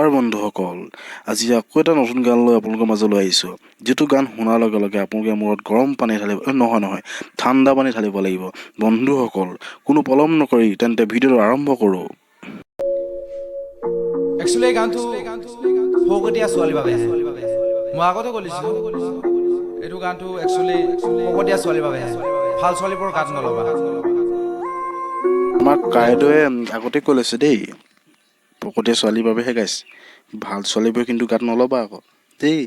নমস্কাৰ বন্ধুসকল, আজি আকৌ এটা নতুন গান লৈ আপোনালোকৰ মাজলৈ আহিছোঁ। যিটো গান শুনাৰ লগে লগে আপোনালোকে মূৰত গৰম পানী ঢালিব, নহয় ঠাণ্ডা পানী ঢালিব লাগিব। বন্ধুসকল, কোনো পলম নকৰি তেন্তে ভিডিঅ'টো আৰম্ভ কৰোঁ। একচুৱেলি গানটো ফকতীয়া ছোৱালীৰ বাবে। মই আগতে কৈছিলোঁ এইটো গানটো একচুৱেলি ফকতীয়া ছোৱালীৰ বাবে, ভাল ছোৱালীবোৰৰ গান নল'বা। আমাৰ কাইদৱে আগতে কৈ লৈছে দেই, ফকতীয়া ছোৱালীৰ বাবেহে গাইছে, ভাল ছোৱালীবোৰে কিন্তু গাত নল'বা আকৌ দেই,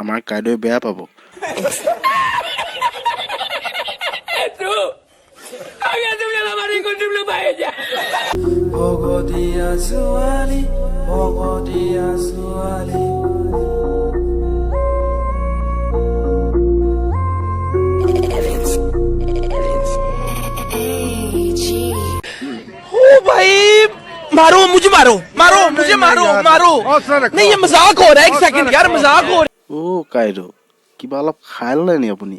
আমাৰ কাইদৱে বেয়া পাব। ভগতীয়া ছোৱালী, ভগতীয়া ছোৱালী, भाई मारो मुझे, मारो मारो मुझे, मारो मारो। नहीं ये मजाक हो रहा है, एक सेकंड यार, मजाक हो रहा है। কাইদ কিবা অলপ খাই ল'লে নি আপুনি?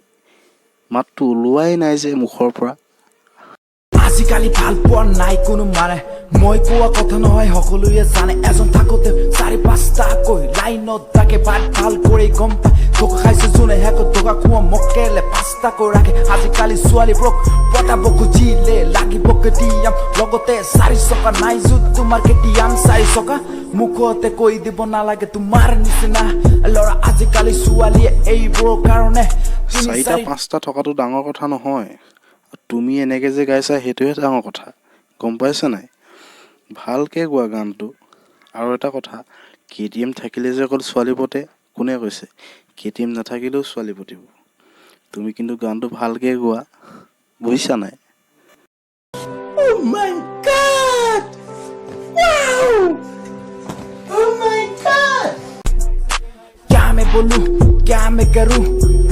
মাতটো ওলোৱাই নাই যে মুখৰ পৰা। আজিকালি ভাল পোৱা নাই কোনো মানে, মই কোৱা কথা নহয় সকলোৱে জানে। এজন থাকোতে চাৰি পাঁচটাকৈ লাইনত থাকে, ভাত ভাল কৰি গম পায় ধোকা খাইছে যোনে, শেষত ধোকা খোৱা মকেলে পাঁচটাকৈ ৰাখে। আজিকালি ছোৱালীবোৰক পটাব খুজিলে লাগিব কেটিয়াম, লগতে চাৰি চকা নাই য'ত তোমাৰ কেটিয়াম চাৰি চকা। মুখতে কৈ দিব নালাগে তোমাৰ নিচিনা ল'ৰা, আজিকালি ছোৱালীয়ে এইবোৰৰ কাৰণে। চাৰিটা পাঁচটা থকাটো ডাঙৰ কথা নহয়, তুমি এনেকে যে গাইছা সেইটোহে ডাঙৰ কথা, গম পাইছা নাই? ভালকে গোৱা গানটো। আৰু এটা কথা, KTM থাকিলে যে অকল ছোৱালী পতে, কোনে কৈছে? KTM নাথাকিলেও ছোৱালী পতিব। তুমি কিন্তু গানটো ভালকে গোৱা, বুজিছা নাই? Oh my God! Wow! Oh my God! क्या मैं बोलूं, क्या मैं करूं,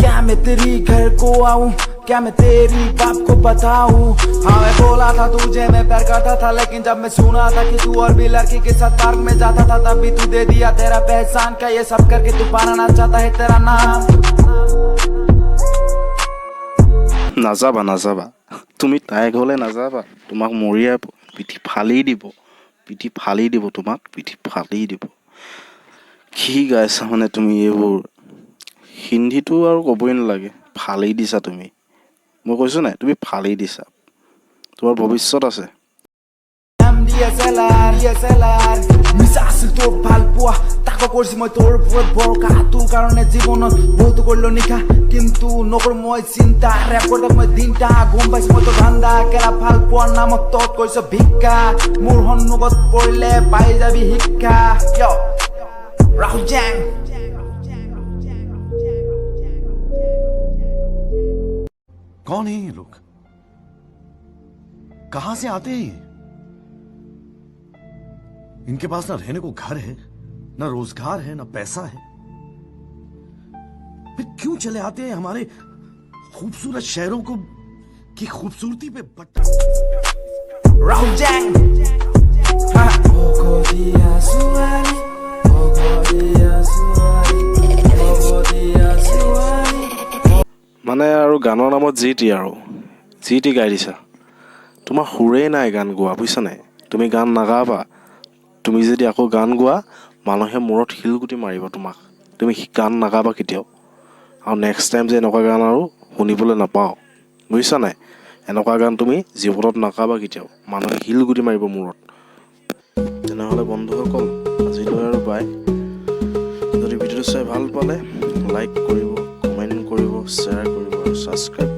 क्या मैं तेरी घर को आऊं, क्या मैं तेरी बाप को बताऊं? हाँ मैं बोला था तुझे मैं प्यार करता था, लेकिन जब मैं सुना था कि तू और भी लड़की के साथ पार्क में जाता था, तब भी तू दे दिया तेरा पहचान का, ये सब करके तू पाना चाहता है तेरा नाम। নাযাবা নাযাবা, তুমি তাই ঘৰলৈ নাযাবা, তোমাক মৰিয়াই পিঠি ফালি দিব, পিঠি ফালি দিব, তোমাক পিঠি ফালি দিব। কি গাইছা মানে তুমি এইবোৰ? হিন্দীটো আৰু ক'বই নালাগে, ফালি দিছা তুমি। মই কৈছোঁ নাই, তুমি ফালি দিছা, তোমাৰ ভৱিষ্যত আছে। মিছা আছিল তোৰ ভাল পোৱা, তাকো কৰিছো মই তোৰ ওপৰত ভৰসা, তোৰ কাৰণে জীৱনত বহুতো কৰিলো নিশা, কিন্তু নকৰো মই চিন্তা। ৰেপ কৰি মই দিনটা গম পাইছো মই তোৰ ধান্দা, কেলা ভাল পোৱাৰ নামত তত কৰিছ ভিক্ষা, মোৰ সন্মুখত পৰিলে পাই যাবি শিক্ষা। ৰাহুল জেং। कौन है ये लोग? कहां से आते हैं ये? इनके पास ना रहने को घर है, ना रोजगार है, ना पैसा है, फिर क्यों चले आते हैं हमारे खूबसूरत शहरों को की खूबसूरती पे बट्टा। राहुल जैंग। भगोदिया सुवाली, भगोदिया सुवाली, भगोदिया सुवाली। মানে আৰু গানৰ নামত যি টি গাই দিছা। তোমাৰ সুৰেই নাই গান গোৱা, বুজিছা নাই? তুমি গান নাগাবা, তুমি যদি আকৌ গান গোৱা মানুহে মূৰত শিলগুটি মাৰিব তোমাক, তুমি গান নাগাবা কেতিয়াও। আৰু নেক্সট টাইম যে এনেকুৱা গান আৰু শুনিবলৈ নাপাওঁ, বুজিছা নাই? এনেকুৱা গান তুমি জীৱনত নাগাবা কেতিয়াও, মানুহে শিলগুটি মাৰিব মূৰত। তেনেহ'লে বন্ধুসকল, আজিলৈ আৰু বাই। যদি ভিডিঅ'টো চাই ভাল পালে লাইক কৰিব, কমেণ্ট কৰিব, শ্বেয়াৰ কৰিব আৰু ছাবস্ক্ৰাইব